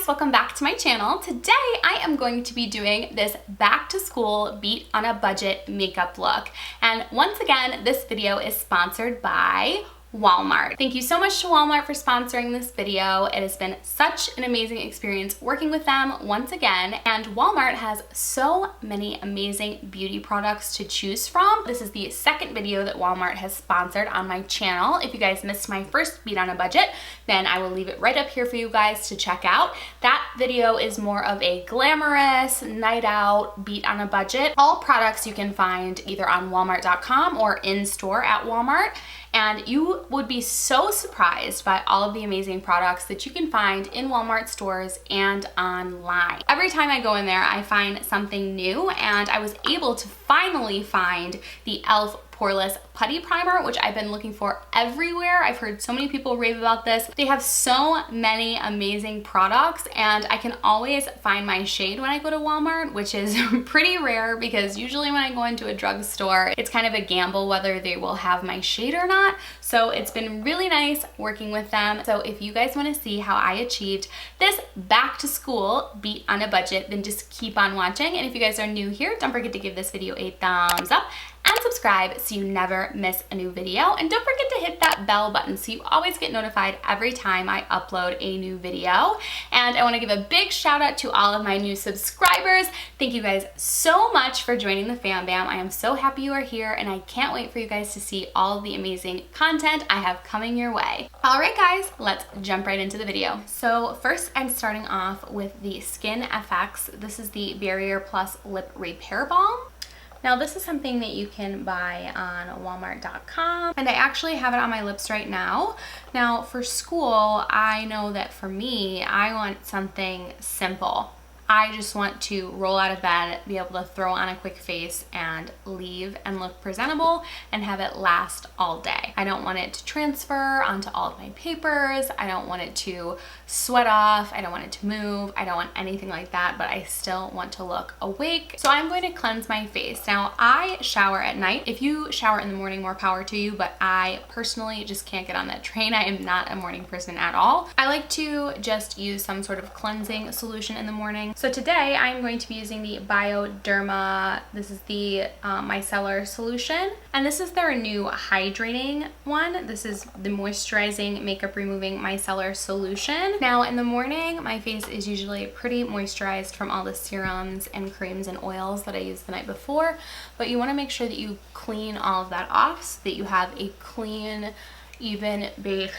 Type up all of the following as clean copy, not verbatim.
guys, welcome back to my channel. Today I am going to be doing this back to school beat on a budget makeup look. And once again, this video is sponsored by Walmart. Thank you so much to Walmart for sponsoring this video. It has been such an amazing experience working with them once again, and Walmart has so many amazing beauty products to choose from. This is the second video that Walmart has sponsored on my channel. If you guys missed my first beat on a budget, then I will leave it right up here for you guys to check out. That video is more of a glamorous night out beat on a budget. All products you can find either on walmart.com or in store at Walmart. And you would be so surprised by all of the amazing products that you can find in Walmart stores and online. Every time I go in there, I find something new, and I was able to finally find the e.l.f. Poreless Putty Primer, which I've been looking for everywhere. I've heard so many people rave about this. They have so many amazing products, and I can always find my shade when I go to Walmart, which is pretty rare because usually when I go into a drugstore, it's kind of a gamble whether they will have my shade or not. So it's been really nice working with them. So if you guys want to see how I achieved this back to school beat on a budget, then just keep on watching. And if you guys are new here, don't forget to give this video a thumbs up and subscribe so you never miss a new video. And don't forget to hit that bell button so you always get notified every time I upload a new video. And I want to give a big shout out to all of my new subscribers. Thank you guys so much for joining the Fam Bam. I am so happy you are here, and I can't wait for you guys to see all the amazing content I have coming your way. All right guys, let's jump right into the video. So first I'm starting off with the Skin FX. This is the Barrier Plus Lip Repair Balm. Now this is something that you can buy on walmart.com, and I actually have it on my lips right now. Now for school, I know that for me, I want something simple. I just want to roll out of bed, be able to throw on a quick face and leave and look presentable and have it last all day. I don't want it to transfer onto all of my papers. I don't want it to sweat off. I don't want it to move. I don't want anything like that, but I still want to look awake. So I'm going to cleanse my face. Now I shower at night. If you shower in the morning, more power to you, but I personally just can't get on that train. I am not a morning person at all. I like to just use some sort of cleansing solution in the morning. So today I'm going to be using the Bioderma, this is the micellar solution, and this is their new hydrating one. This is the moisturizing makeup removing micellar solution. Now in the morning, my face is usually pretty moisturized from all the serums and creams and oils that I used the night before, but you want to make sure that you clean all of that off so that you have a clean, even base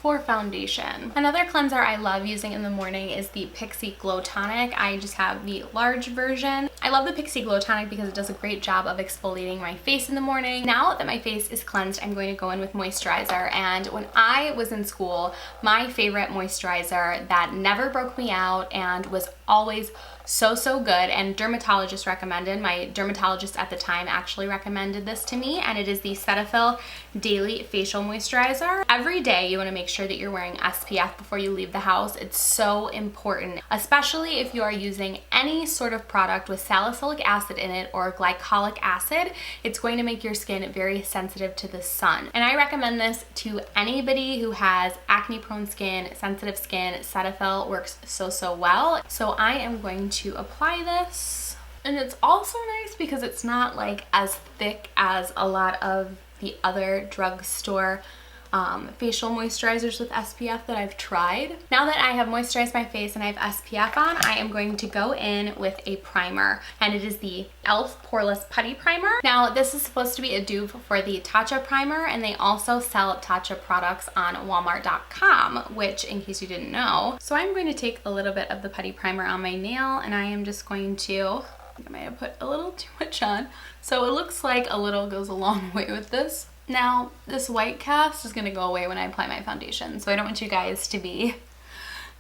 for foundation. Another cleanser I love using in the morning is the Pixi Glow Tonic. I just have the large version. I love the Pixi Glow Tonic because it does a great job of exfoliating my face in the morning. Now that my face is cleansed, I'm going to go in with moisturizer. And when I was in school, my favorite moisturizer that never broke me out and was always so good, and dermatologist recommended, my dermatologist at the time actually recommended this to me, and it is the Cetaphil Daily Facial Moisturizer. Every day you want to make sure that you're wearing SPF before you leave the house. It's so important, especially if you are using any sort of product with salicylic acid in it or glycolic acid. It's going to make your skin very sensitive to the sun. And I recommend this to anybody who has acne prone skin, sensitive skin. Cetaphil works so well. So I am going to apply this, and it's also nice because it's not like as thick as a lot of the other drugstore facial moisturizers with SPF that I've tried. Now that I have moisturized my face and I have SPF on, I am going to go in with a primer, and it is the e.l.f. Poreless Putty Primer. Now this is supposed to be a dupe for the Tatcha primer, and they also sell Tatcha products on walmart.com, which in case you didn't know. So I'm going to take a little bit of the putty primer on my nail, and I am just going to, I might have put a little too much on. So it looks like a little goes a long way with this. Now, this white cast is gonna go away when I apply my foundation, so I don't want you guys to be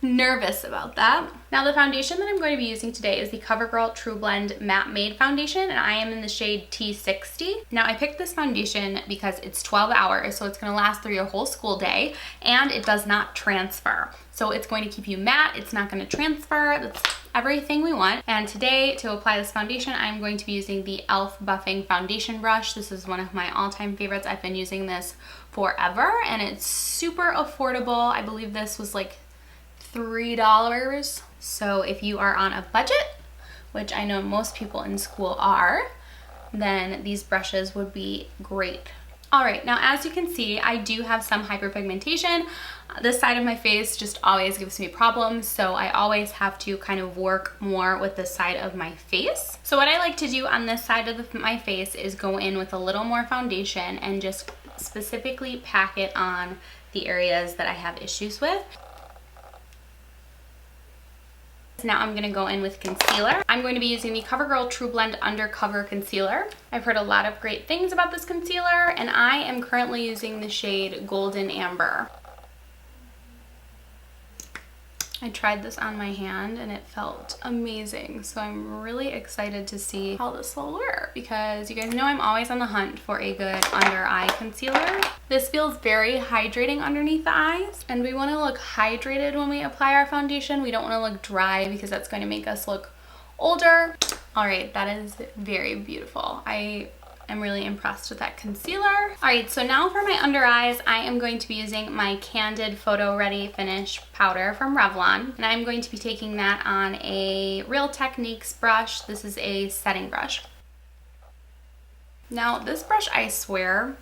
nervous about that. Now the foundation that I'm going to be using today is the CoverGirl True Blend Matte Made Foundation, and I am in the shade T60. Now I picked this foundation because it's 12 hours, so it's going to last through your whole school day, and it does not transfer. So it's going to keep you matte, it's not going to transfer, that's everything we want. And today, to apply this foundation, I'm going to be using the e.l.f. Buffing Foundation Brush. This is one of my all-time favorites. I've been using this forever, and it's super affordable. I believe this was like $3. So if you are on a budget, which I know most people in school are, then these brushes would be great. All right, now as you can see, I do have some hyperpigmentation. This side of my face just always gives me problems, so I always have to kind of work more with this side of my face. So what I like to do on this side of my face is go in with a little more foundation and just specifically pack it on the areas that I have issues with. Now I'm gonna go in with concealer. I'm going to be using the CoverGirl True Blend Undercover Concealer. I've heard a lot of great things about this concealer, and I am currently using the shade Golden Amber. I tried this on my hand and it felt amazing, so I'm really excited to see how this will work, because you guys know I'm always on the hunt for a good under eye concealer. This feels very hydrating underneath the eyes, and we want to look hydrated when we apply our foundation. We don't want to look dry because that's going to make us look older. All right, that is very beautiful. I'm really impressed with that concealer. All right, so now for my under eyes, I am going to be using my Candid Photo Ready Finish Powder from Revlon. And I'm going to be taking that on a Real Techniques brush. This is a setting brush. Now this brush, I swear,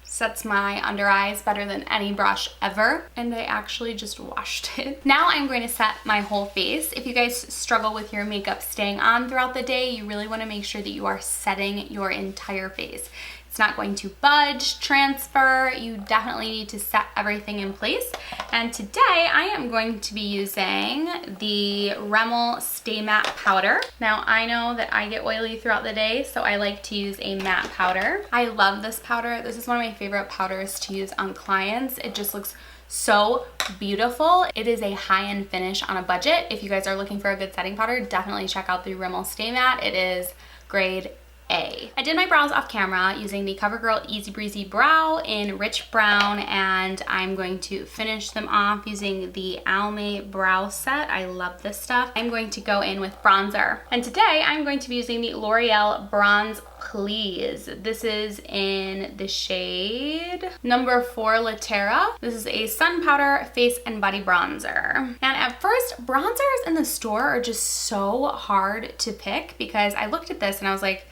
sets my under eyes better than any brush ever, and I actually just washed it. Now I'm going to set my whole face. If you guys struggle with your makeup staying on throughout the day, you really want to make sure that you are setting your entire face. It's not going to budge, transfer. You definitely need to set everything in place. And today I am going to be using the Rimmel Stay Matte Powder. Now I know that I get oily throughout the day, so I like to use a matte powder. I love this powder. This is one of my favorite powders to use on clients. It just looks so beautiful. It is a high-end finish on a budget. If you guys are looking for a good setting powder, definitely check out the Rimmel Stay Matte. It is grade A. I did my brows off camera using the CoverGirl Easy Breezy Brow in Rich Brown, and I'm going to finish them off using the Almay Brow Set. I love this stuff. I'm going to go in with bronzer. And today I'm going to be using the L'Oreal Bronze Please. This is in the shade number 4 Latera. This is a sun powder face and body bronzer. And at first, bronzers in the store are just so hard to pick, because I looked at this and I was like,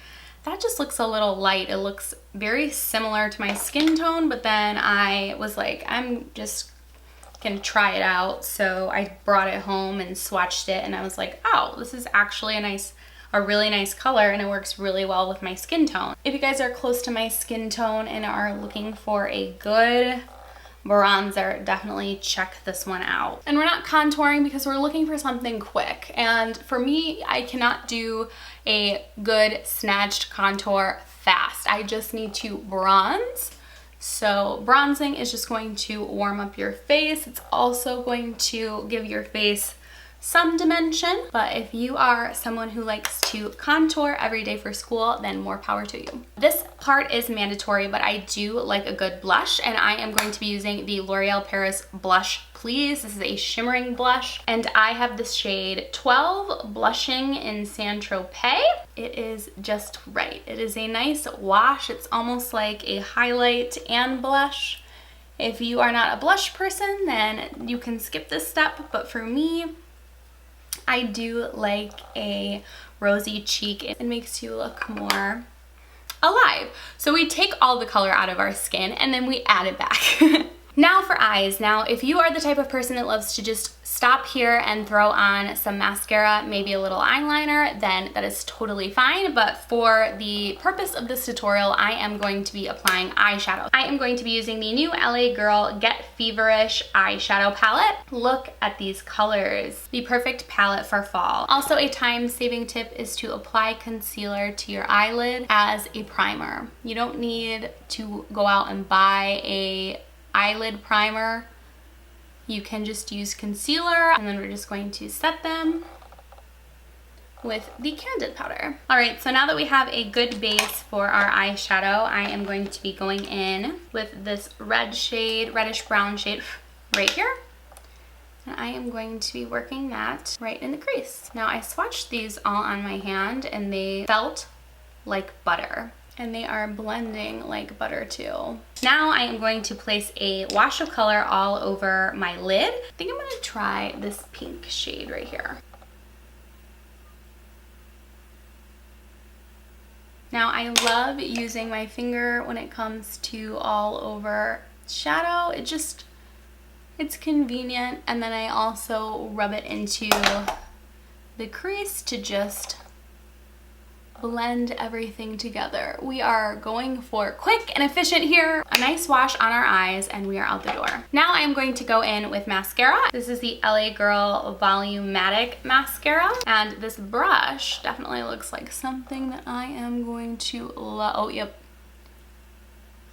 that just looks a little light. It looks very similar to my skin tone, but then I was like, I'm just gonna try it out. So I brought it home and swatched it, and I was like, oh, this is actually a really nice color, and it works really well with my skin tone. If you guys are close to my skin tone and are looking for a good bronzer, definitely check this one out. And we're not contouring because we're looking for something quick. And for me, I cannot do a good snatched contour fast. I just need to bronze. So bronzing is just going to warm up your face. It's also going to give your face some dimension, but if you are someone who likes to contour every day for school, then more power to you. This part is mandatory, but I do like a good blush, and I am going to be using the L'Oreal Paris Blush Please. This is a shimmering blush, and I have the shade 12 Blushing in Saint Tropez. It is just right. It is a nice wash. It's almost like a highlight and blush. If you are not a blush person, then you can skip this step, but for me, I do like a rosy cheek. It makes you look more alive. So we take all the color out of our skin and then we add it back. Now for eyes. Now, if you are the type of person that loves to just stop here and throw on some mascara, maybe a little eyeliner, then that is totally fine. But for the purpose of this tutorial, I am going to be applying eyeshadow. I am going to be using the new LA Girl Get Feverish eyeshadow palette. Look at these colors. The perfect palette for fall. Also, a time-saving tip is to apply concealer to your eyelid as a primer. You don't need to go out and buy a eyelid primer. You can just use concealer, and then we're just going to set them with the Candid powder. All right, so now that we have a good base for our eyeshadow, I am going to be going in with this red shade, reddish brown shade right here. And I am going to be working that right in the crease. Now I swatched these all on my hand and they felt like butter. and they are blending like butter too. Now I am going to place a wash of color all over my lid. I think I'm gonna try this pink shade right here. Now I love using my finger when it comes to all over shadow. It's convenient, and then I also rub it into the crease to just blend everything together. We are going for quick and efficient here. A nice wash on our eyes and we are out the door. Now I am going to go in with mascara. This is the LA Girl Volumatic Mascara, and this brush definitely looks like something that I am going to love. Oh, yep.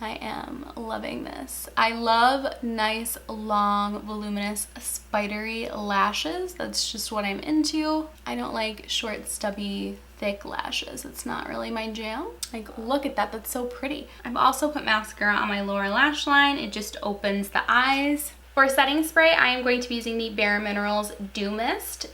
I am loving this. I love nice, long, voluminous, spidery lashes. That's just what I'm into. I don't like short, stubby, thick lashes. It's not really my jam. Like, look at that. That's so pretty. I've also put mascara on my lower lash line. It just opens the eyes. For setting spray, I am going to be using the Bare Minerals Dew Mist.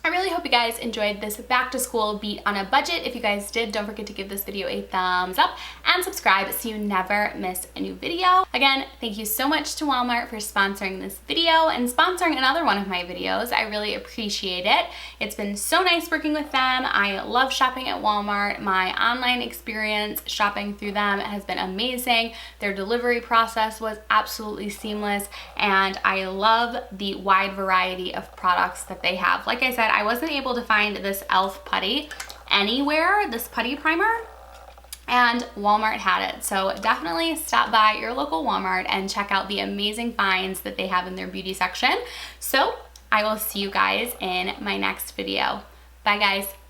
I really hope you guys enjoyed this back to school beat on a budget. If you guys did, don't forget to give this video a thumbs up and subscribe so you never miss a new video. Again, thank you so much to Walmart for sponsoring this video and sponsoring another one of my videos. I really appreciate it. It's been so nice working with them. I love shopping at Walmart. My online experience shopping through them has been amazing. Their delivery process was absolutely seamless, and I love the wide variety of products that they have. Like I said, I wasn't able to find this e.l.f. putty anywhere, this putty primer, and Walmart had it. So definitely stop by your local Walmart and check out the amazing finds that they have in their beauty section. So I will see you guys in my next video. Bye guys.